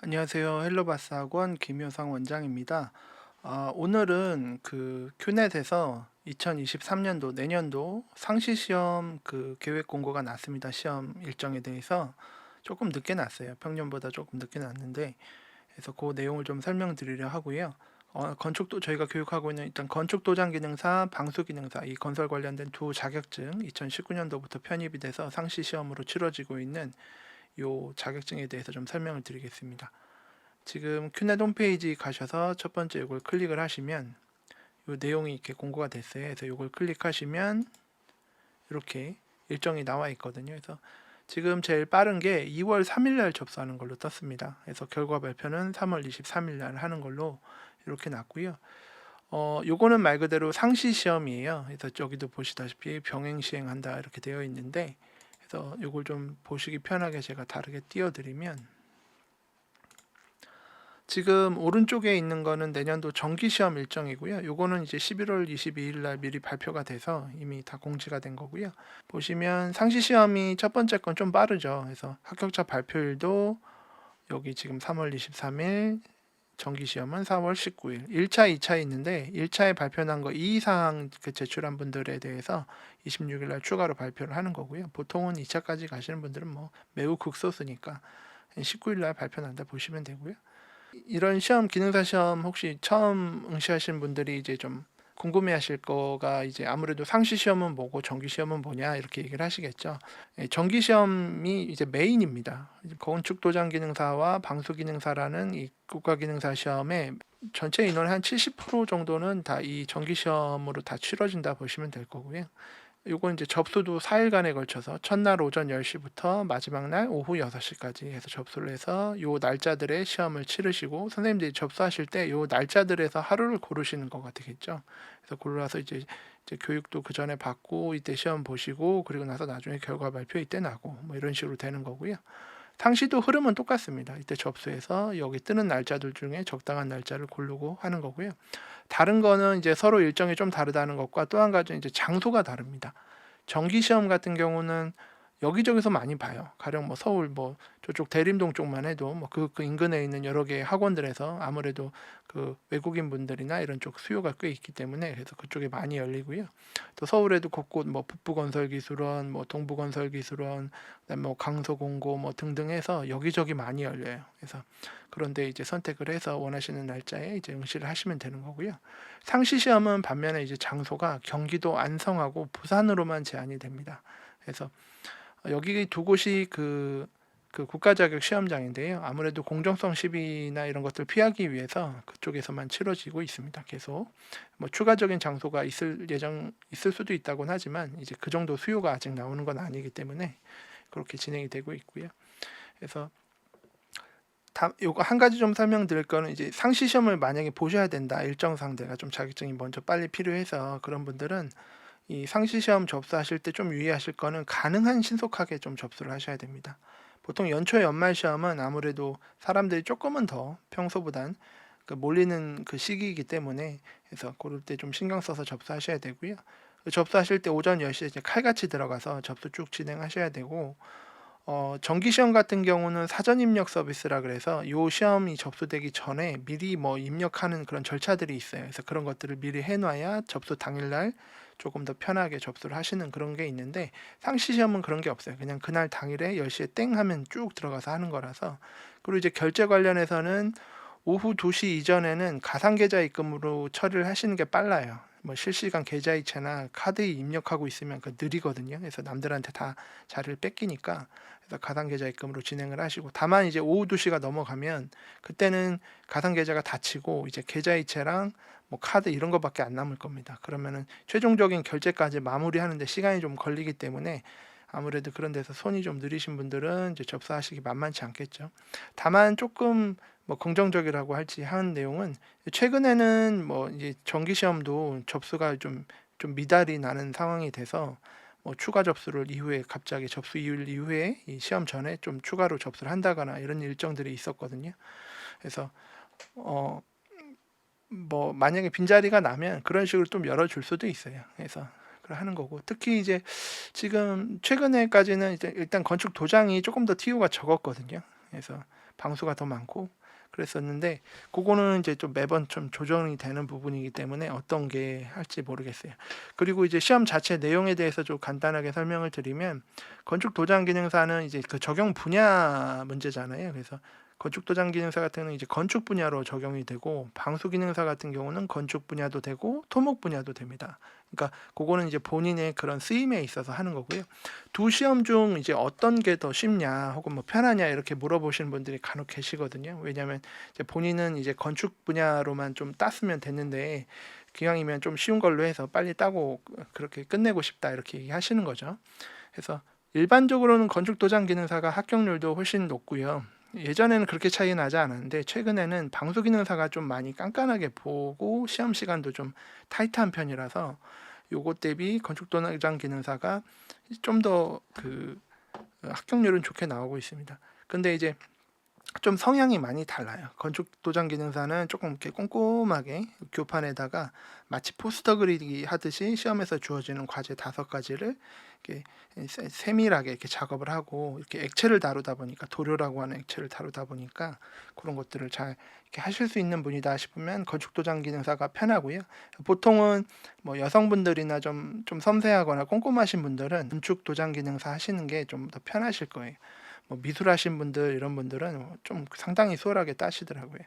안녕하세요. 헬로바스 학원 김효상 원장입니다. 오늘은 큐넷에서 2023년도 내년도 상시 시험 계획 공고가 났습니다. 시험 일정에 대해서 조금 늦게 났어요. 평년보다 조금 늦게 났는데, 그래서 그 내용을 좀 설명드리려 하고요. 건축도 저희가 교육하고 있는 일단 건축 도장 기능사, 방수 기능사 이 건설 관련된 두 자격증 2019년도부터 편입이 돼서 상시 시험으로 치러지고 있는 요 자격증에 대해서 좀 설명을 드리겠습니다. 지금 큐넷 홈페이지 가셔서 첫 번째 이걸 클릭을 하시면 이 내용이 이렇게 공고가 됐어요. 그래서 이걸 클릭하시면 이렇게 일정이 나와 있거든요. 그래서 지금 제일 빠른 게 2월 3일 날 접수하는 걸로 떴습니다. 그래서 결과 발표는 3월 23일 날 하는 걸로 이렇게 났고요. 요거는 말 그대로 상시 시험이에요. 그래서 여기도 보시다시피 병행 시행한다 이렇게 되어 있는데, 그래서 요걸 좀 보시기 편하게 제가 다르게 띄워드리면, 지금 오른쪽에 있는 거는 내년도 정기 시험 일정이고요. 요거는 이제 11월 22일 날 미리 발표가 돼서 이미 다 공지가 된 거고요. 보시면 상시 시험이 첫 번째 건 좀 빠르죠. 그래서 합격자 발표일도 여기 지금 3월 23일, 정기 시험은 4월 19일. 1차, 2차 있는데 1차에 발표난 거 이의사항 제출한 분들에 대해서 26일 날 추가로 발표를 하는 거고요. 보통은 2차까지 가시는 분들은 뭐 매우 극소수니까 19일 날 발표난다 보시면 되고요. 이런 시험, 기능사 시험 혹시 처음 응시하신 분들이 이제 좀 궁금해하실 거가, 이제 아무래도 상시 시험은 뭐고 정기 시험은 뭐냐 이렇게 얘기를 하시겠죠. 정기 시험이 이제 메인입니다. 건축 도장 기능사와 방수 기능사라는 이 국가 기능사 시험의 전체 인원의 한 70% 정도는 다 이 정기 시험으로 다 치러진다 보시면 될 거고요. 요건 이제 접수도 4일간에 걸쳐서 첫날 오전 10시부터 마지막 날 오후 6시까지 해서 접수를 해서 요 날짜들의 시험을 치르시고, 선생님들이 접수하실 때 요 날짜들에서 하루를 고르시는 것 같겠죠. 그래서 골라서 이제 교육도 그 전에 받고 이때 시험 보시고 그리고 나서 나중에 결과 발표 이때 나고 뭐 이런 식으로 되는 거고요. 상시도 흐름은 똑같습니다. 이때 접수해서 여기 뜨는 날짜들 중에 적당한 날짜를 고르고 하는 거고요. 다른 거는 이제 서로 일정이 좀 다르다는 것과, 또 한 가지는 이제 장소가 다릅니다. 정기 시험 같은 경우는 여기저기서 많이 봐요. 가령 뭐 서울 뭐 저쪽 대림동 쪽만 해도 뭐 그 인근에 있는 여러 개의 학원들에서 아무래도 그 외국인 분들이나 이런 쪽 수요가 꽤 있기 때문에 그래서 그쪽에 많이 열리고요. 또 서울에도 곳곳 뭐 북부건설기술원, 뭐 동부건설기술원, 그다음에 뭐 강서공고 뭐 등등 해서 여기저기 많이 열려요. 그래서 그런데 이제 선택을 해서 원하시는 날짜에 이제 응시를 하시면 되는 거고요. 상시 시험은 반면에 이제 장소가 경기도 안성하고 부산으로만 제한이 됩니다. 그래서 여기 두 곳이 그 국가 자격 시험장인데요. 아무래도 공정성 시비나 이런 것들 피하기 위해서 그쪽에서만 치러지고 있습니다. 계속 뭐 추가적인 장소가 있을 수도 있다곤 하지만 이제 그 정도 수요가 아직 나오는 건 아니기 때문에 그렇게 진행이 되고 있고요. 그래서 요거 한 가지 좀 설명드릴 거는, 이제 상시 시험을 만약에 보셔야 된다, 일정상 내가 좀 자격증이 먼저 빨리 필요해서 그런 분들은 이 상시 시험 접수하실 때 좀 유의하실 거는 가능한 신속하게 좀 접수를 하셔야 됩니다. 보통 연초 연말 시험은 아무래도 사람들이 조금은 더 평소보단 몰리는 그 시기이기 때문에, 그래서 그럴 때 좀 신경 써서 접수하셔야 되고요. 접수하실 때 오전 10시에 이제 칼같이 들어가서 접수 쭉 진행하셔야 되고, 정기 시험 같은 경우는 사전 입력 서비스라 그래서 요 시험이 접수되기 전에 미리 뭐 입력하는 그런 절차들이 있어요. 그래서 그런 것들을 미리 해놔야 접수 당일날 조금 더 편하게 접수를 하시는 그런 게 있는데, 상시 시험은 그런 게 없어요. 그냥 그날 당일에 10시에 땡 하면 쭉 들어가서 하는 거라서. 그리고 이제 결제 관련해서는 오후 2시 이전에는 가상계좌 입금으로 처리를 하시는 게 빨라요. 뭐 실시간 계좌이체나 카드 입력하고 있으면 그 느리거든요. 그래서 남들한테 다 자리를 뺏기니까, 그래서 가상계좌 입금으로 진행을 하시고, 다만 이제 오후 2시가 넘어가면 그때는 가상계좌가 닫히고 이제 계좌이체랑 뭐 카드 이런 거밖에 안 남을 겁니다. 그러면은 최종적인 결제까지 마무리하는데 시간이 좀 걸리기 때문에 아무래도 그런 데서 손이 좀 느리신 분들은 이제 접수하시기 만만치 않겠죠. 다만 조금 뭐 긍정적이라고 할지 한 내용은, 최근에는 뭐 이제 정기 시험도 접수가 좀 미달이 나는 상황이 돼서 뭐 추가 접수를 이후에 갑자기 접수일 이후에 이 시험 전에 좀 추가로 접수를 한다거나 이런 일정들이 있었거든요. 그래서 어 뭐 만약에 빈자리가 나면 그런 식으로 좀 열어줄 수도 있어요. 그래서 하는 거고, 특히 이제 지금 최근에까지는 이제 일단 건축 도장이 조금 더 TU가 적었거든요. 그래서 방수가 더 많고 그랬었는데 그거는 이제 좀 매번 좀 조정이 되는 부분이기 때문에 어떤 게 할지 모르겠어요. 그리고 이제 시험 자체 내용에 대해서 좀 간단하게 설명을 드리면 건축 도장 기능사는 이제 그 적용 분야 문제잖아요. 그래서 건축 도장 기능사 같은 경우는 이제 건축 분야로 적용이 되고 방수 기능사 같은 경우는 건축 분야도 되고 토목 분야도 됩니다. 그러니까 그거는 이제 본인의 그런 쓰임에 있어서 하는 거고요. 두 시험 중 이제 어떤 게 더 쉽냐 혹은 뭐 편하냐 이렇게 물어보시는 분들이 간혹 계시거든요. 왜냐하면 이제 본인은 이제 건축 분야로만 좀 땄으면 됐는데 기왕이면 좀 쉬운 걸로 해서 빨리 따고 그렇게 끝내고 싶다 이렇게 얘기하시는 거죠. 그래서 일반적으로는 건축 도장 기능사가 합격률도 훨씬 높고요. 예전에는 그렇게 차이 나지 않았는데 최근에는 방수 기능사가 좀 많이 깐깐하게 보고 시험 시간도 좀 타이트한 편이라서 요것 대비 건축 도장 기능사가 좀 더 그 합격률은 좋게 나오고 있습니다. 근데 이제 좀 성향이 많이 달라요. 건축 도장 기능사는 조금 이렇게 꼼꼼하게 교판에다가 마치 포스터 그리기 하듯이 시험에서 주어지는 과제 5가지를 이렇게 세밀하게 이렇게 작업을 하고 이렇게 액체를 다루다 보니까 도료라고 하는 액체를 다루다 보니까 그런 것들을 잘 이렇게 하실 수 있는 분이다 싶으면 건축 도장 기능사가 편하고요. 보통은 뭐 여성분들이나 좀 섬세하거나 꼼꼼하신 분들은 건축 도장 기능사 하시는 게 좀 더 편하실 거예요. 뭐 미술하신 분들 이런 분들은 좀 상당히 수월하게 따시더라고요.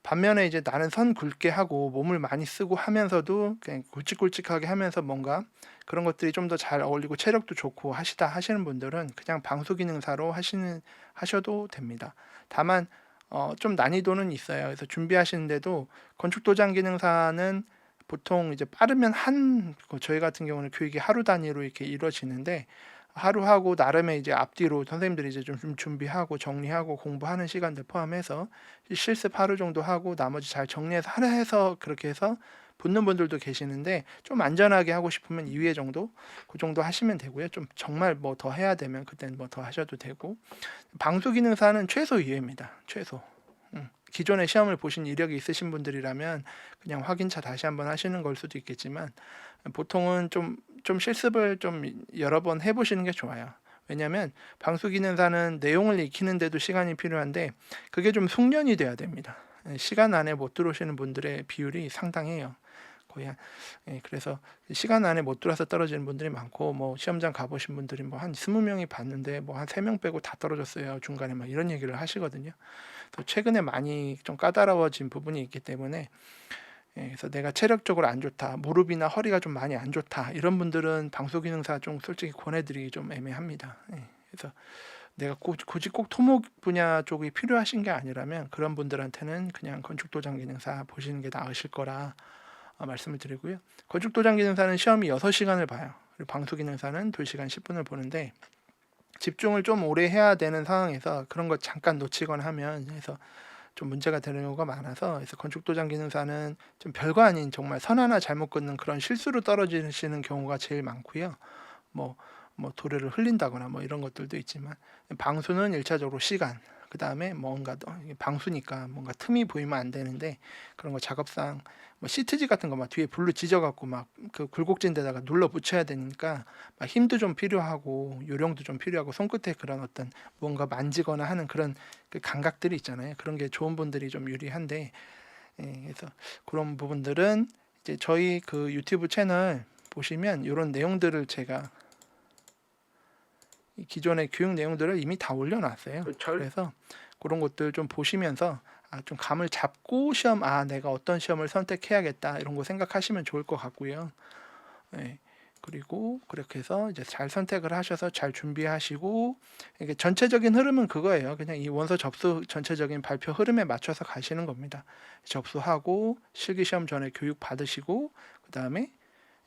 반면에 이제 나는 선 굵게 하고 몸을 많이 쓰고 하면서도 그냥 굵직굵직하게 하면서 뭔가 그런 것들이 좀 더 잘 어울리고 체력도 좋고 하시다 하시는 분들은 그냥 방수 기능사로 하셔도 됩니다. 다만 좀 난이도는 있어요. 그래서 준비하시는데도 건축 도장 기능사는 보통 이제 빠르면 저희 같은 경우는 교육이 하루 단위로 이렇게 이루어지는데 하루 하고 나름의 이제 앞뒤로 선생님들이 이제 좀 준비하고 정리하고 공부하는 시간들 포함해서 실습 하루 정도 하고 나머지 잘 정리해서 하루 해서 그렇게 해서 붙는 분들도 계시는데 좀 안전하게 하고 싶으면 2회 정도 그 정도 하시면 되고요. 좀 정말 뭐 더 해야 되면 그때는 뭐 더 하셔도 되고 방수 기능사는 최소 2회입니다. 최소. 기존에 시험을 보신 이력이 있으신 분들이라면 그냥 확인차 다시 한번 하시는 걸 수도 있겠지만 보통은 좀 실습을 좀 여러 번 해보시는 게 좋아요. 왜냐하면 방수 기능사는 내용을 익히는데도 시간이 필요한데 그게 좀 숙련이 돼야 됩니다. 시간 안에 못 들어오시는 분들의 비율이 상당해요. 거의 그래서 시간 안에 못 들어와서 떨어지는 분들이 많고 뭐 시험장 가보신 분들이 뭐 한 20명이 봤는데 뭐 한 3명 빼고 다 떨어졌어요. 중간에 막 이런 얘기를 하시거든요. 그래서 최근에 많이 좀 까다로워진 부분이 있기 때문에 그래서 내가 체력적으로 안 좋다, 무릎이나 허리가 좀 많이 안 좋다 이런 분들은 방수 기능사 좀 솔직히 권해드리기 좀 애매합니다. 그래서 내가 굳이 꼭 토목 분야 쪽이 필요하신 게 아니라면 그런 분들한테는 그냥 건축 도장 기능사 보시는 게 나으실 거라 말씀을 드리고요. 건축 도장 기능사는 시험이 6시간을 봐요. 그리고 방수 기능사는 2시간 10분을 보는데 집중을 좀 오래 해야 되는 상황에서 그런 거 잠깐 놓치거나 하면 해서 좀 문제가 되는 경우가 많아서 그래서 건축 도장 기능사는 좀 별거 아닌 정말 선 하나 잘못 긋는 그런 실수로 떨어지시는 경우가 제일 많고요. 뭐, 뭐 도료를 흘린다거나 뭐 이런 것들도 있지만 방수는 1차적으로 시간 그 다음에 뭔가 방수니까 뭔가 틈이 보이면 안 되는데 그런 거 작업상 뭐 시트지 같은 거 막 뒤에 불로 지져갖고 막 그 굴곡진 데다가 눌러 붙여야 되니까 막 힘도 좀 필요하고 요령도 좀 필요하고 손끝에 그런 어떤 뭔가 만지거나 하는 그런 그 감각들이 있잖아요. 그런 게 좋은 분들이 좀 유리한데 그래서 그런 부분들은 이제 저희 그 유튜브 채널 보시면 이런 내용들을 제가 기존의 교육 내용들을 이미 다 올려놨어요. 그래서 그런 것들 좀 보시면서 좀 감을 잡고 시험 내가 어떤 시험을 선택해야겠다 이런 거 생각하시면 좋을 것 같고요. 그리고 그렇게 해서 이제 잘 선택을 하셔서 잘 준비하시고 이게 전체적인 흐름은 그거예요. 그냥 이 원서 접수 전체적인 발표 흐름에 맞춰서 가시는 겁니다. 접수하고 실기 시험 전에 교육 받으시고 그 다음에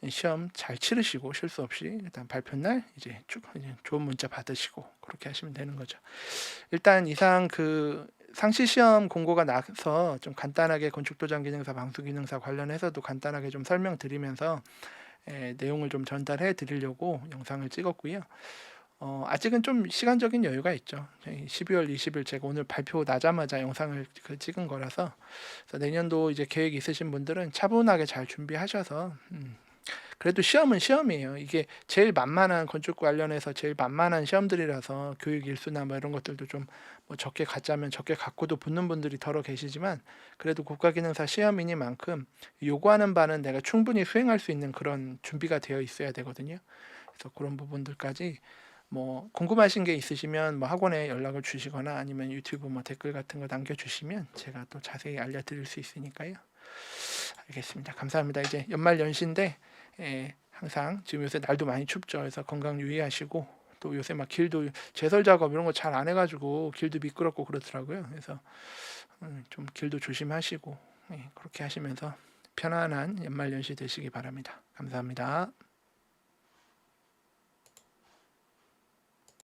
시험 잘 치르시고 실수 없이 일단 발표 날 이제 쭉 좋은 문자 받으시고 그렇게 하시면 되는 거죠. 일단 이상 그 상시 시험 공고가 나서 좀 간단하게 건축 도장 기능사 방수 기능사 관련해서도 간단하게 좀 설명드리면서 내용을 좀 전달해 드리려고 영상을 찍었고요. 아직은 좀 시간적인 여유가 있죠. 12월 20일 제가 오늘 발표 나자마자 영상을 찍은 거라서 내년도 이제 계획 있으신 분들은 차분하게 잘 준비하셔서 그래도 시험은 시험이에요. 이게 제일 만만한 건축 관련해서 제일 만만한 시험들이라서 교육 일수나 뭐 이런 것들도 좀 뭐 적게 갖자면 적게 갖고도 붙는 분들이 더러 계시지만 그래도 국가기능사 시험이니만큼 요구하는 바는 내가 충분히 수행할 수 있는 그런 준비가 되어 있어야 되거든요. 그래서 그런 부분들까지 뭐 궁금하신 게 있으시면 뭐 학원에 연락을 주시거나 아니면 유튜브 뭐 댓글 같은 거 남겨주시면 제가 또 자세히 알려드릴 수 있으니까요. 알겠습니다. 감사합니다. 이제 연말 연시인데 항상 지금 요새 날도 많이 춥죠. 그래서 건강 유의하시고 또 요새 막 길도 제설 작업 이런 거 잘 안 해가지고 길도 미끄럽고 그렇더라고요. 그래서 좀 길도 조심하시고 그렇게 하시면서 편안한 연말 연시 되시기 바랍니다. 감사합니다.